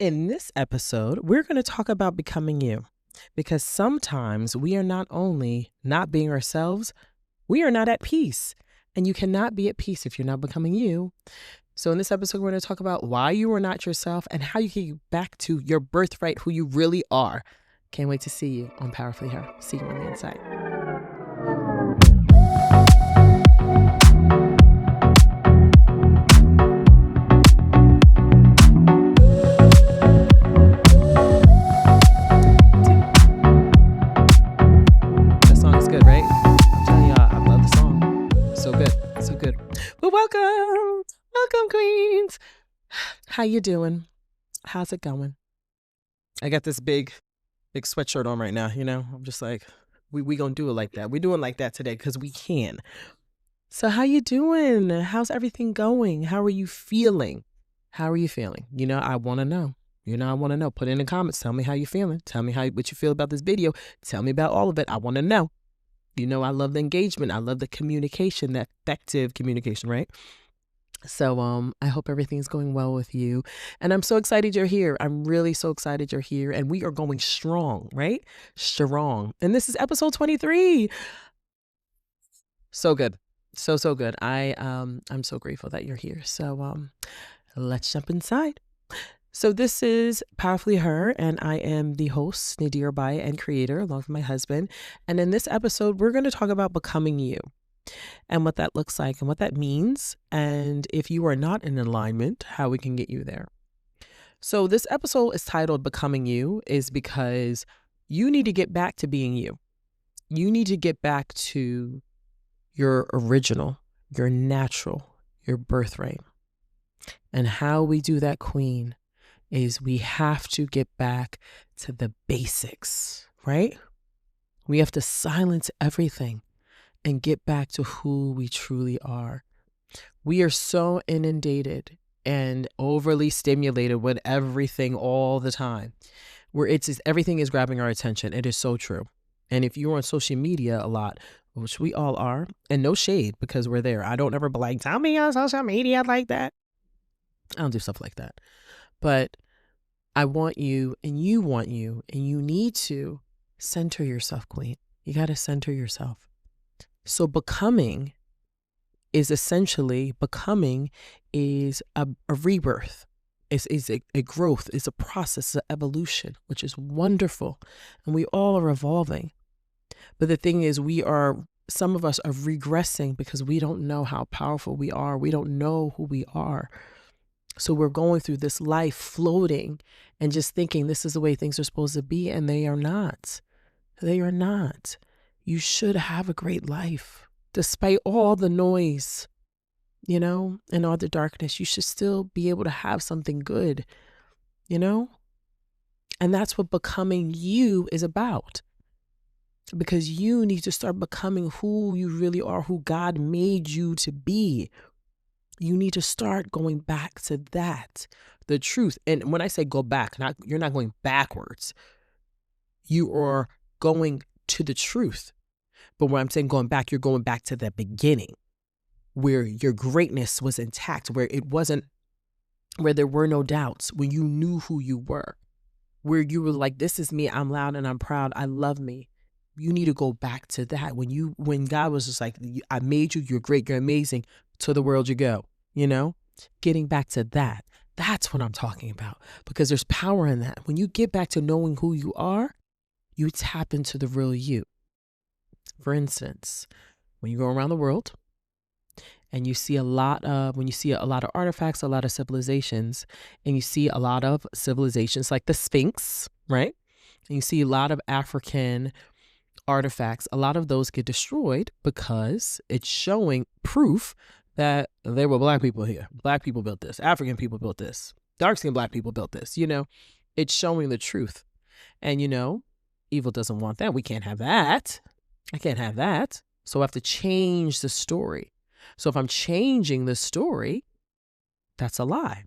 In this episode, we're going to talk about becoming you because sometimes we are not only not being ourselves, we are not at peace. And you cannot be at peace if you're not becoming you. So in this episode, we're going to talk about why you are not yourself and how you can get back to your birthright, who you really are. Can't wait to see you on Powerfully Her. See you on the inside. That song is good, right? I'm telling y'all, I love the song. So good, so good. Well, welcome, queens. How you doing? How's it going? I got this big sweatshirt on right now, you know? I'm just like, we gonna do it like that. We're doing like that today because we can. So how you doing? How's everything going? How are you feeling? How are you feeling? I want to know. I want to know. Put it in the comments. Tell me how you're feeling. Tell me what you feel about this video. Tell me about all of it. I want to know. I love the engagement. I love the communication, that effective communication, right? So I hope everything's going well with you. And I'm so excited you're here. I'm really so excited you're here. And we are going strong, right? Strong. And this is episode 23. So good. So good. I'm so grateful that you're here. So let's jump inside. So this is Powerfully Her, and I am the host, Nadira Baye, and creator, along with my husband. And in this episode, we're going to talk about becoming you and what that looks like and what that means. And if you are not in alignment, how we can get you there. So this episode is titled Becoming You, is because you need to get back to being you. You need to get back to your original, your natural, your birthright. And how we do that, queen, is we have to get back to the basics, right? We have to silence everything and get back to who we truly are. We are so inundated and overly stimulated with everything all the time, where everything is grabbing our attention. It is so true. And if you're on social media a lot, which we all are, and no shade because we're there. I don't ever be like, tell me on social media like that. I don't do stuff like that. But I want you, and you want you, and you need to center yourself, queen. You got to center yourself. So becoming is a rebirth. It's a growth. It's a process, it's an evolution, which is wonderful. And we all are evolving. But the thing is, some of us are regressing because we don't know how powerful we are. We don't know who we are. So we're going through this life floating and just thinking this is the way things are supposed to be. And they are not. They are not. You should have a great life. Despite all the noise, and all the darkness, you should still be able to have something good, And that's what becoming you is about. Because you need to start becoming who you really are, who God made you to be. You need to start going back to that, the truth. And when I say go back, you're not going backwards. You are going to the truth. But when I'm saying going back, you're going back to the beginning, where your greatness was intact, where there were no doubts, when you knew who you were, where you were like, this is me, I'm loud and I'm proud, I love me. You need to go back to that. When God was just like, I made you, you're great, you're amazing, to the world you go, getting back to that. That's what I'm talking about, because there's power in that. When you get back to knowing who you are, you tap into the real you. For instance, when you go around the world and you see a lot of artifacts, a lot of civilizations, and you see a lot of civilizations like the Sphinx, right? And you see a lot of African artifacts, a lot of those get destroyed because it's showing proof that there were black people here. Black people built this. African people built this. Dark-skinned black people built this. It's showing the truth. And evil doesn't want that. We can't have that. I can't have that. So I have to change the story. So if I'm changing the story, that's a lie.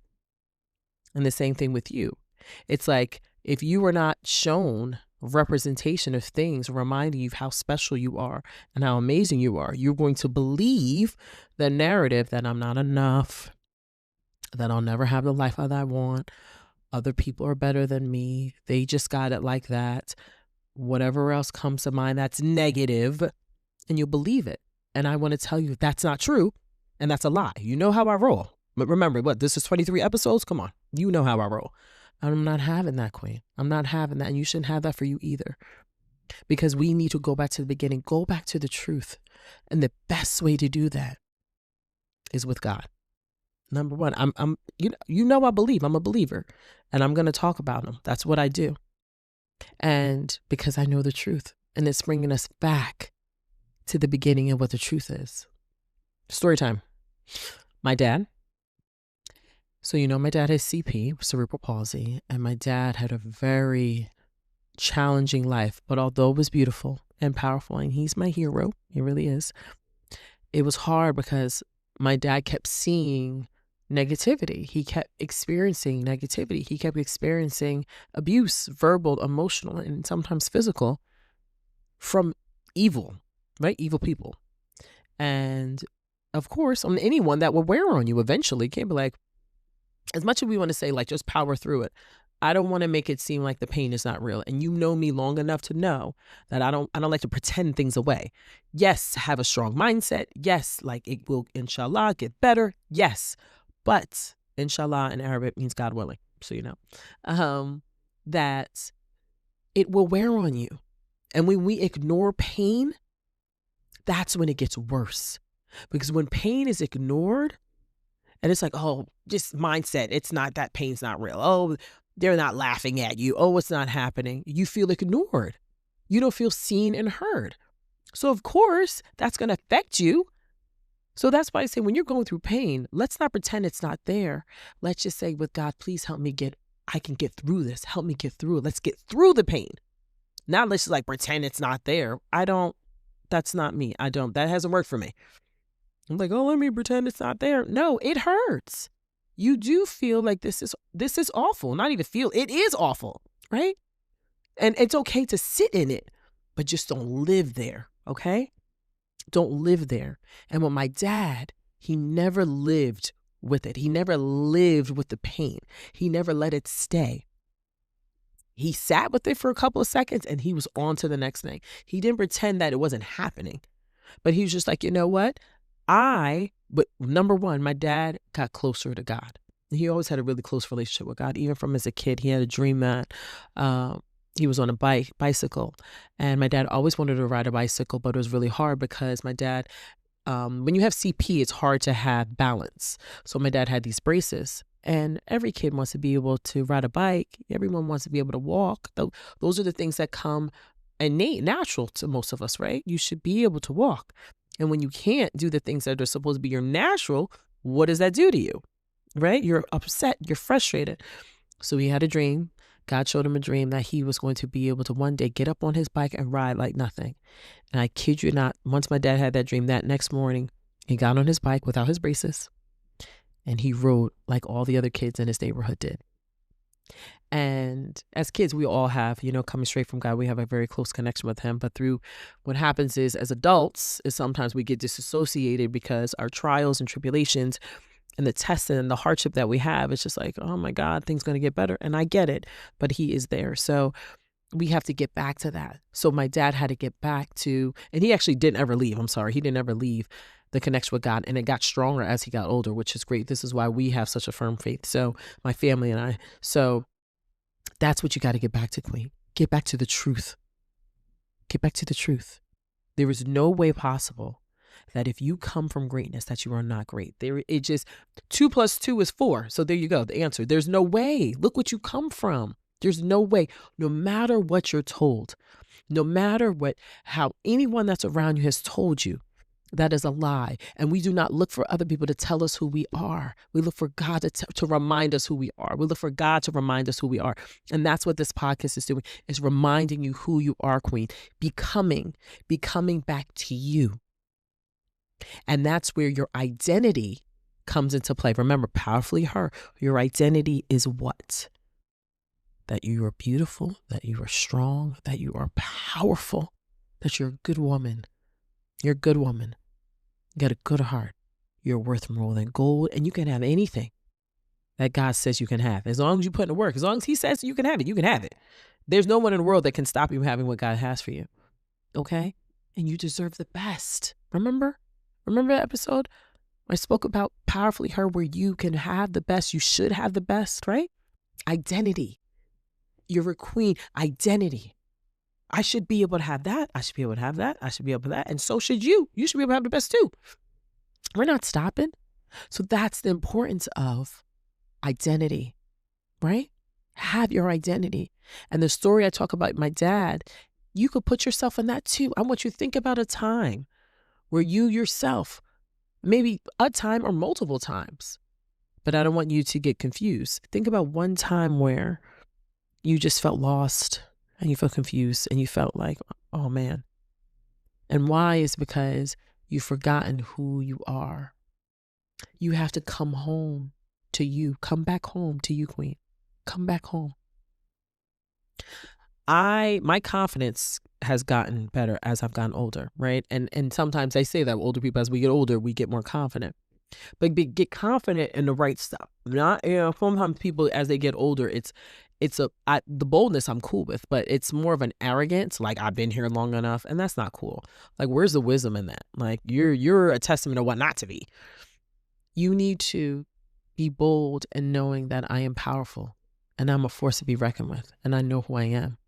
And the same thing with you. It's like if you were not shown representation of things reminding you of how special you are and how amazing you are, you're going to believe the narrative that I'm not enough, that I'll never have the life that I want, Other people are better than me. They just got it like that. Whatever else comes to mind that's negative, and you'll believe it. And I want to tell you that's not true, and that's a lie. You know how I roll. But remember, this is 23 episodes? Come on. You know how I roll. I'm not having that, Queen. I'm not having that, and you shouldn't have that for you either. Because we need to go back to the beginning, go back to the truth. And the best way to do that is with God. Number one, I'm you know I believe. I'm a believer, and I'm going to talk about him. That's what I do. And because I know the truth, and it's bringing us back to the beginning of what the truth is. Story time. My dad. So my dad has CP, cerebral palsy, and my dad had a very challenging life, but although it was beautiful and powerful, and he's my hero, he really is, it was hard because my dad kept seeing negativity. He kept experiencing negativity. He kept experiencing abuse, verbal, emotional, and sometimes physical, from evil, right? Evil people. And of course, on anyone that will wear on you eventually. Can't be like, as much as we want to say like just power through it, I don't want to make it seem like the pain is not real. And you know me long enough to know that I don't like to pretend things away. Yes, have a strong mindset. Yes, like it will, inshallah, get better. Yes. But inshallah in Arabic means God willing. So you know, that it will wear on you. And when we ignore pain, that's when it gets worse. Because when pain is ignored, and it's like, oh, just mindset, it's not, that pain's not real. Oh, they're not laughing at you. Oh, it's not happening. You feel ignored. You don't feel seen and heard. So of course, that's going to affect you. So that's why I say when you're going through pain, let's not pretend it's not there. Let's just say with God, please help me I can get through this. Help me get through it. Let's get through the pain. Not let's just like pretend it's not there. That's not me. That hasn't worked for me. I'm like, oh, let me pretend it's not there. No, it hurts. You do feel like this is awful. Not even feel, it is awful, right? And it's okay to sit in it, but just don't live there, okay? Don't live there. And with my dad, he never lived with it. He never lived with the pain. He never let it stay. He sat with it for a couple of seconds and he was on to the next thing. He didn't pretend that it wasn't happening, but he was just like, you know what? But number one, my dad got closer to God. He always had a really close relationship with God. Even from as a kid, he had a dream that he was on a bicycle. And my dad always wanted to ride a bicycle, but it was really hard because my dad, when you have CP, it's hard to have balance. So my dad had these braces. And every kid wants to be able to ride a bike. Everyone wants to be able to walk. Those are the things that come innate, natural to most of us, right? You should be able to walk. And when you can't do the things that are supposed to be your natural, what does that do to you, right? You're upset, you're frustrated. So he had a dream. God showed him a dream that he was going to be able to one day get up on his bike and ride like nothing. And I kid you not, once my dad had that dream, that next morning, he got on his bike without his braces and he rode like all the other kids in his neighborhood did. And as kids, we all have, coming straight from God, we have a very close connection with him. But through what happens is as adults is sometimes we get disassociated because our trials and tribulations and the testing and the hardship that we have, it's just like, oh my God, things going to get better. And I get it, but he is there. So we have to get back to that. So my dad had to get back to, and he actually didn't ever leave. I'm sorry. He didn't ever leave the connection with God. And it got stronger as he got older, which is great. This is why we have such a firm faith. So my family and I, that's what you got to get back to, Queen. Get back to the truth. Get back to the truth. There is no way possible that if you come from greatness that you are not great. It just 2 + 2 is 4. So there you go. The answer. There's no way. Look what you come from. There's no way. No matter what you're told, no matter how anyone that's around you has told you, that is a lie. And we do not look for other people to tell us who we are. We look for God to remind us who we are. We look for God to remind us who we are. And that's what this podcast is doing, is reminding you who you are, Queen. Becoming back to you. And that's where your identity comes into play. Remember, powerfully her. Your identity is what? That you are beautiful, that you are strong, that you are powerful, that you're a good woman. You're a good woman. You got a good heart. You're worth more than gold, and you can have anything. that God says you can have. As long as you put in the work, as long as he says you can have it, you can have it. There's no one in the world that can stop you from having what God has for you. Okay? And you deserve the best. Remember? Remember that episode? I spoke about powerfully her where you can have the best. You should have the best, right? Identity. You're a queen. Identity. I should be able to have that. I should be able to have that. I should be able to have that. And so should you. You should be able to have the best too. We're not stopping. So that's the importance of identity, right? Have your identity. And the story I talk about my dad, you could put yourself in that too. I want you to think about a time where you yourself, maybe a time or multiple times, but I don't want you to get confused. Think about one time where you just felt lost and you felt confused and you felt like, oh man. And why is because you've forgotten who you are. You have to come home to you. Come back home to you, queen. Come back home. My confidence has gotten better as I've gotten older, right? And sometimes I say that older people, as we get older, we get more confident. But get confident in the right stuff. Not, sometimes people as they get older, the boldness I'm cool with, but it's more of an arrogance. Like I've been here long enough, and that's not cool. Like where's the wisdom in that? Like you're a testament of what not to be. You need to be bold in knowing that I am powerful and I'm a force to be reckoned with, and I know who I am.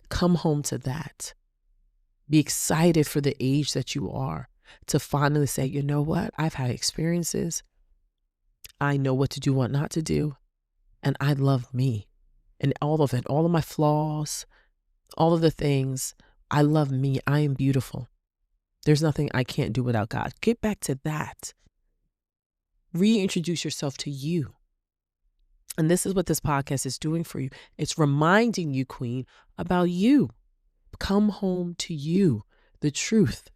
Come home to that. Be excited for the age that you are to finally say, you know what? I've had experiences. I know what to do, what not to do. And I love me and all of it, all of my flaws, all of the things. I love me. I am beautiful. There's nothing I can't do without God. Get back to that. Reintroduce yourself to you. And this is what this podcast is doing for you. It's reminding you, queen, about you. Come home to you, the truth.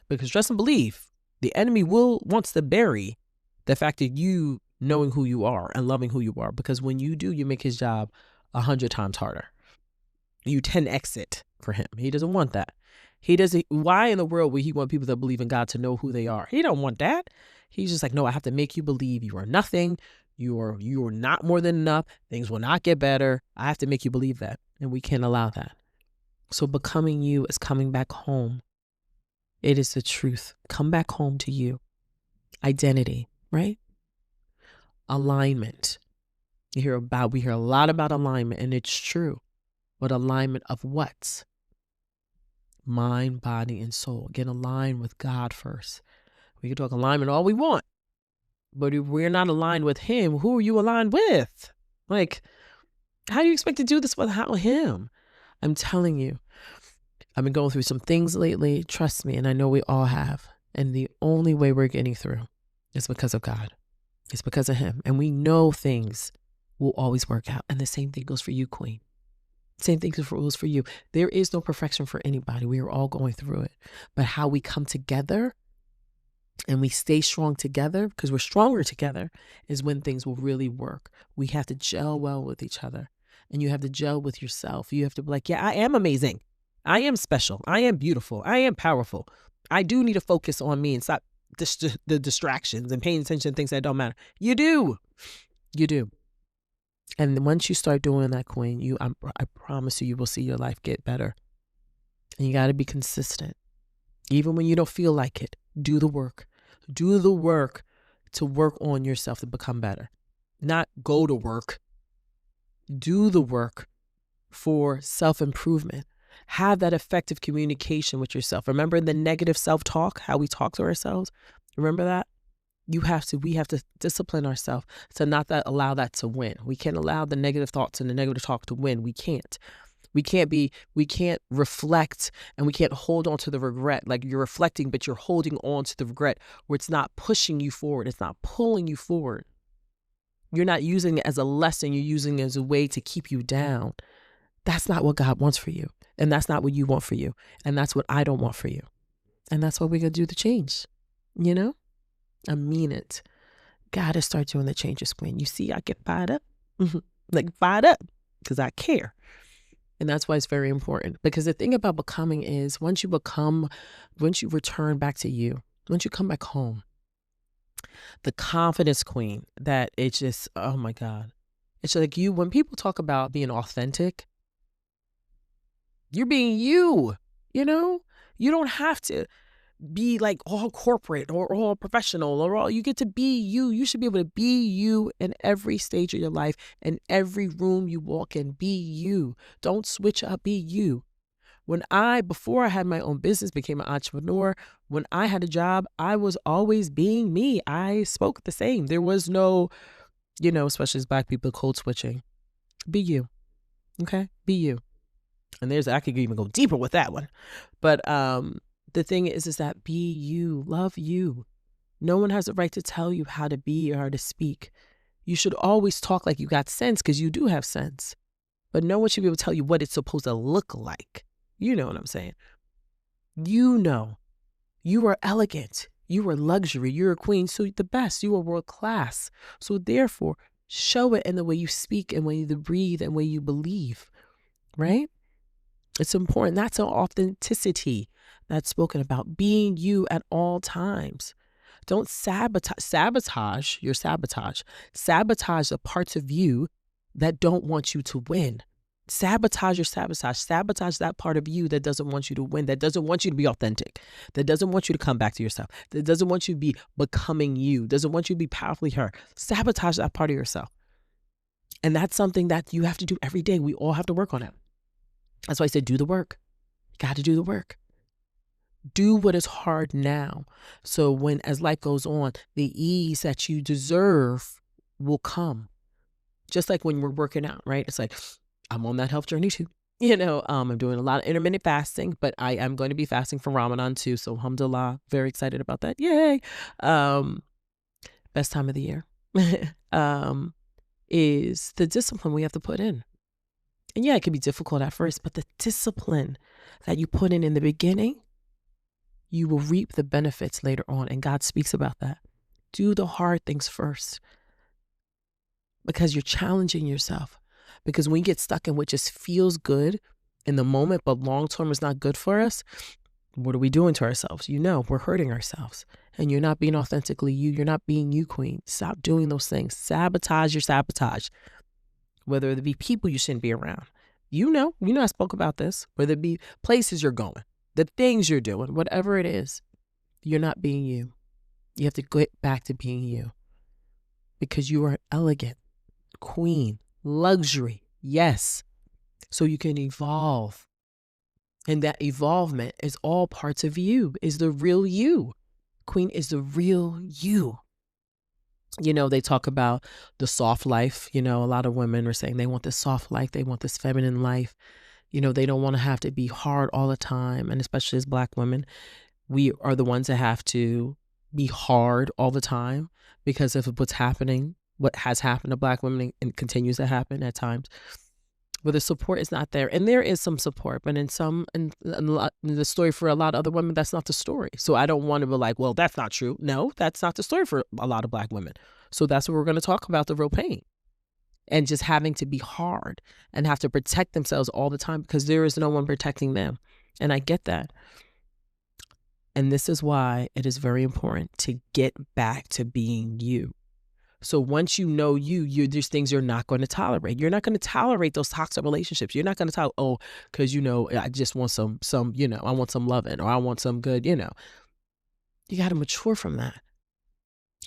Because trust and believe, the enemy wants to bury the fact that you knowing who you are and loving who you are. Because when you do, you make his job 100 times harder. You 10x it for him. He doesn't want that. He doesn't. Why in the world would he want people that believe in God to know who they are? He don't want that. He's just like, no, I have to make you believe you are nothing. You are not more than enough. Things will not get better. I have to make you believe that. And we can't allow that. So becoming you is coming back home. It is the truth. Come back home to you. Identity, right? Alignment. We hear a lot about alignment, and it's true. But alignment of what? Mind, body, and soul. Get aligned with God first. We can talk alignment all we want. But if we're not aligned with him, who are you aligned with? Like, how do you expect to do this without him? I'm telling you, I've been going through some things lately. Trust me, and I know we all have. And the only way we're getting through is because of God. It's because of him. And we know things will always work out. And the same thing goes for you, queen. Same thing goes for you. There is no perfection for anybody. We are all going through it. But how we come together and we stay strong together, because we're stronger together, is when things will really work. We have to gel well with each other. And you have to gel with yourself. You have to be like, yeah, I am amazing. I am special. I am beautiful. I am powerful. I do need to focus on me and stop the distractions and paying attention to things that don't matter. You do. You do. And once you start doing that, queen, I promise you will see your life get better. And you got to be consistent. Even when you don't feel like it, do the work. Do the work to work on yourself to become better. Not go to work. Do the work for self-improvement. Have that effective communication with yourself. Remember the negative self-talk, how we talk to ourselves? Remember that? We have to discipline ourselves to not allow that to win. We can't allow the negative thoughts and the negative talk to win. We can't. We can't reflect, and we can't hold on to the regret. Like you're reflecting, but you're holding on to the regret where it's not pushing you forward. It's not pulling you forward. You're not using it as a lesson. You're using it as a way to keep you down. That's not what God wants for you. And that's not what you want for you. And that's what I don't want for you. And that's what we're going to do to change. You know? I mean it. Got to start doing the changes, queen. You see, I get fired up. Like fired up because I care. And that's why it's very important. Because the thing about becoming is once you return back to you, once you come back home, The confidence queen that it's just, oh my God. It's like when people talk about being authentic, you're being you, you know? You don't have to be like all corporate or all professional or all, you get to be you. You should be able to be you in every stage of your life, in every room you walk in. Be you. Don't switch up, be you. Before I had my own business, became an entrepreneur, when I had a job, I was always being me. I spoke the same. There was no, especially as Black people, code switching. Be you. Okay? Be you. And I could even go deeper with that one. But the thing is that be you. Love you. No one has a right to tell you how to be or how to speak. You should always talk like you got sense, because you do have sense. But no one should be able to tell you what it's supposed to look like. You know what I'm saying? You know. You are elegant. You are luxury. You're a queen. So the best. You are world class. So therefore, show it in the way you speak and way you breathe and way you believe. Right? It's important. That's an authenticity that's spoken about. Being you at all times. Don't sabotage the parts of you that don't want you to win. Sabotage that part of you that doesn't want you to win, that doesn't want you to be authentic, that doesn't want you to come back to yourself, that doesn't want you to be becoming you, doesn't want you to be powerfully her. Sabotage that part of yourself. And that's something that you have to do every day. We all have to work on it. That's why I said do the work. You got to do the work. Do what is hard now. So as life goes on, the ease that you deserve will come. Just like when we're working out, right? It's like, I'm on that health journey too. I'm doing a lot of intermittent fasting, but I am going to be fasting for Ramadan too. So alhamdulillah, very excited about that. Yay. Best time of the year is the discipline we have to put in. And yeah, it can be difficult at first, but the discipline that you put in the beginning, you will reap the benefits later on. And God speaks about that. Do the hard things first, because you're challenging yourself. Because when you get stuck in what just feels good in the moment, but long-term is not good for us, what are we doing to ourselves? We're hurting ourselves. And you're not being authentically you. You're not being you, queen. Stop doing those things. Sabotage your sabotage. Whether it be people you shouldn't be around. I spoke about this. Whether it be places you're going, the things you're doing, whatever it is, you're not being you. You have to get back to being you. Because you are elegant, queen, luxury, yes. So you can evolve. And that evolvement is all parts of you, is the real you. Queen is the real you. They talk about the soft life. A lot of women are saying they want this soft life. They want this feminine life. They don't want to have to be hard all the time. And especially as Black women, we are the ones that have to be hard all the time because of what has happened to Black women and continues to happen at times. Where the support is not there. And there is some support, but in the story for a lot of other women, that's not the story. So I don't want to be like, well, that's not true. No, that's not the story for a lot of Black women. So that's what we're going to talk about, the real pain. And just having to be hard and have to protect themselves all the time because there is no one protecting them. And I get that. And this is why it is very important to get back to being you. So once you know there's things you're not going to tolerate. You're not going to tolerate those toxic relationships. You're not going to tolerate, because, I just want some, I want some loving, or I want some good, You got to mature from that.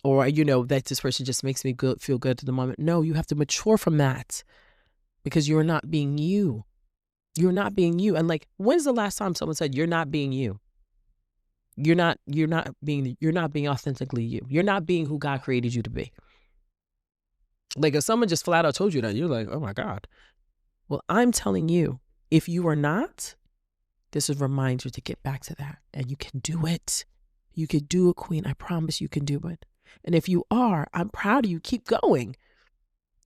Or, that this person just makes me feel good to the moment. No, you have to mature from that because you're not being you. You're not being you. And when's the last time someone said you're not being you? You're not being authentically you. You're not being who God created you to be. If someone just flat out told you that, you're like, oh my God. Well, I'm telling you, if you are not, this is a reminder to get back to that. And you can do it. You can do it, queen. I promise you can do it. And if you are, I'm proud of you. Keep going.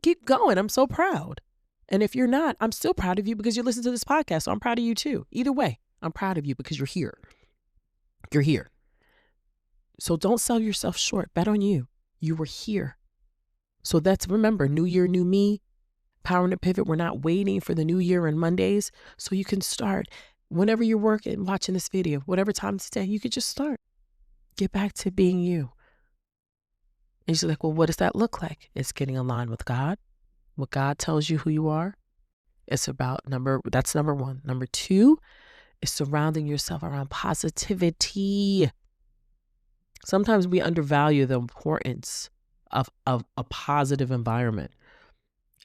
Keep going. I'm so proud. And if you're not, I'm still proud of you because you're listening to this podcast. So I'm proud of you too. Either way, I'm proud of you because you're here. You're here. So don't sell yourself short. Bet on you. You were here. So remember, new year, new me, power to pivot. We're not waiting for the new year and Mondays. So you can start whenever you're working, watching this video, whatever time today, you could just start. Get back to being you. And she's like, well, what does that look like? It's getting aligned with God. What God tells you who you are. It's about that's number one. Number two is surrounding yourself around positivity. Sometimes we undervalue the importance of a positive environment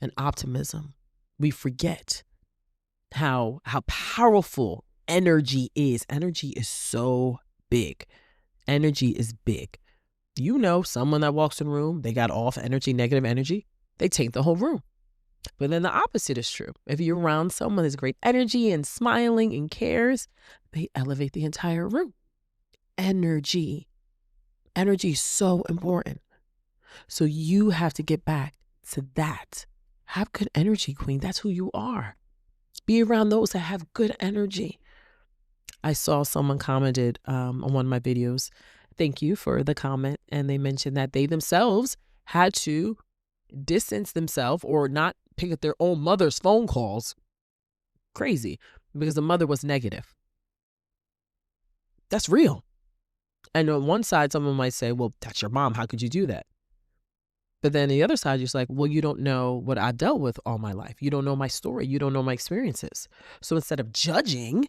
and optimism. We forget how powerful energy is. Energy is so big. Energy is big. You know, someone that walks in a room, they got off energy, negative energy, they taint the whole room. But then the opposite is true. If you're around someone that's great energy and smiling and cares, they elevate the entire room. Energy. Energy is so important. So you have to get back to that. Have good energy, queen. That's who you are. Be around those that have good energy. I saw someone commented on one of my videos. Thank you for the comment. And they mentioned that they themselves had to distance themselves or not pick up their own mother's phone calls. Crazy. Because the mother was negative. That's real. And on one side, someone might say, well, that's your mom. How could you do that? But then the other side, you're just like, well, you don't know what I dealt with all my life. You don't know my story. You don't know my experiences. So instead of judging,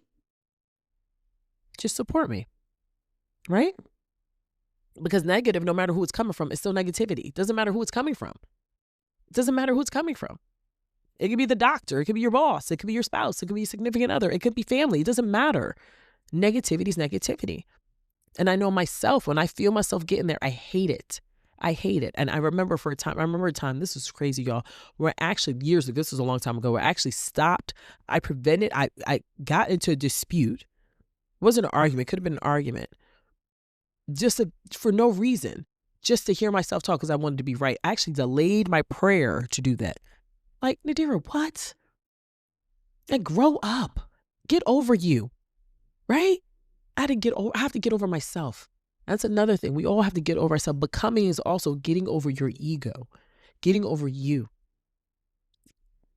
just support me, right? Because negative, no matter who it's coming from, it's still negativity. It doesn't matter who it's coming from. It doesn't matter who it's coming from. It could be the doctor. It could be your boss. It could be your spouse. It could be your significant other. It could be family. It doesn't matter. Negativity is negativity. And I know myself, when I feel myself getting there, I hate it. I hate it. And I remember a time, this is crazy, y'all, where actually this was a long time ago, where I actually stopped. I got into a dispute. It wasn't an argument. It could have been an argument. For no reason, just to hear myself talk because I wanted to be right. I actually delayed my prayer to do that. Like, Nadira, what? Like, grow up. Get over you, right? I have to get over myself. That's another thing. We all have to get over ourselves. Becoming is also getting over your ego, getting over you.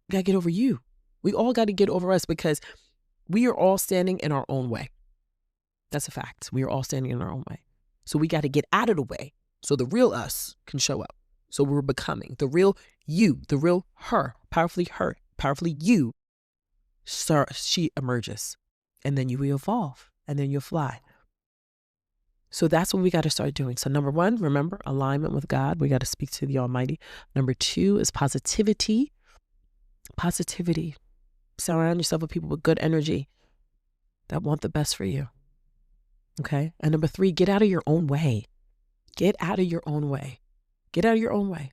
You got to get over you. We all got to get over us because we are all standing in our own way. That's a fact. We are all standing in our own way. So we got to get out of the way so the real us can show up. So we're becoming the real you, the real her, powerfully you. She emerges, and then you will evolve, and then you'll fly. So that's what we got to start doing. So number one, remember, alignment with God. We got to speak to the Almighty. Number two is positivity. Positivity. Surround yourself with people with good energy that want the best for you. Okay? And number three, get out of your own way. Get out of your own way. Get out of your own way.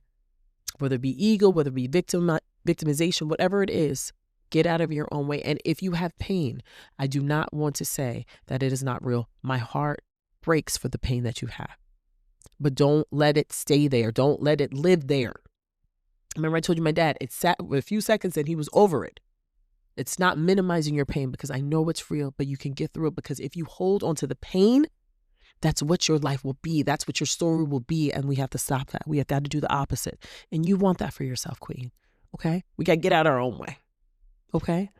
Whether it be ego, whether it be victimization, whatever it is, get out of your own way. And if you have pain, I do not want to say that it is not real. My heart breaks for the pain that you have. But don't let it stay there. Don't let it live there. Remember I told you my dad, it sat with a few seconds and he was over it. It's not minimizing your pain because I know it's real, but you can get through it because if you hold on to the pain, that's what your life will be. That's what your story will be. And we have to stop that. We have to do the opposite. And you want that for yourself, queen. Okay? We got to get out our own way. Okay?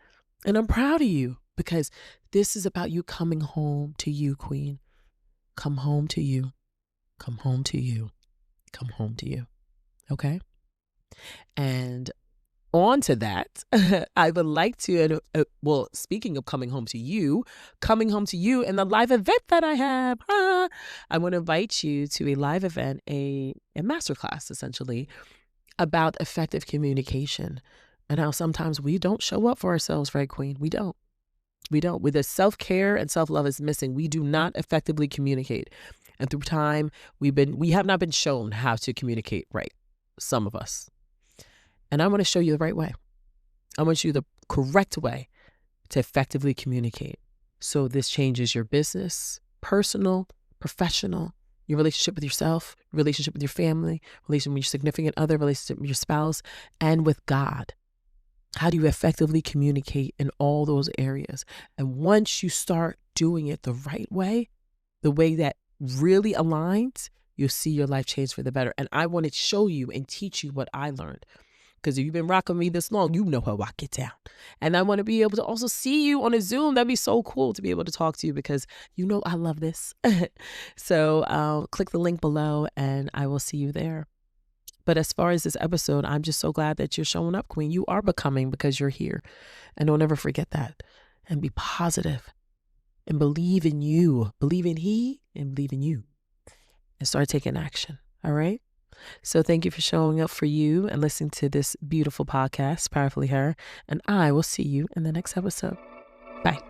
And I'm proud of you because this is about you coming home to you, queen. Come home to you. Come home to you. Come home to you. Okay? And on to that, I would like to, speaking of coming home to you and the live event that I have, I want to invite you to a live event, a masterclass essentially about effective communication and how sometimes we don't show up for ourselves, right, queen? We don't. With the self-care and self-love is missing. We do not effectively communicate. And through time, we have not been shown how to communicate right, some of us. And I want to show you the right way. I want you the correct way to effectively communicate. So this changes your business, personal, professional, your relationship with yourself, relationship with your family, relationship with your significant other, relationship with your spouse, and with God. How do you effectively communicate in all those areas? And once you start doing it the right way, the way that really aligns, you'll see your life change for the better. And I want to show you and teach you what I learned. Because if you've been rocking me this long, you know how I get down. And I want to be able to also see you on a Zoom. That'd be so cool to be able to talk to you because you know I love this. So click the link below and I will see you there. But as far as this episode, I'm just so glad that you're showing up, Queen. You are becoming because you're here. And don't ever forget that. And be positive and believe in you. Believe in he and believe in you. And start taking action. All right? So thank you for showing up for you and listening to this beautiful podcast, Powerfully Her. And I will see you in the next episode. Bye.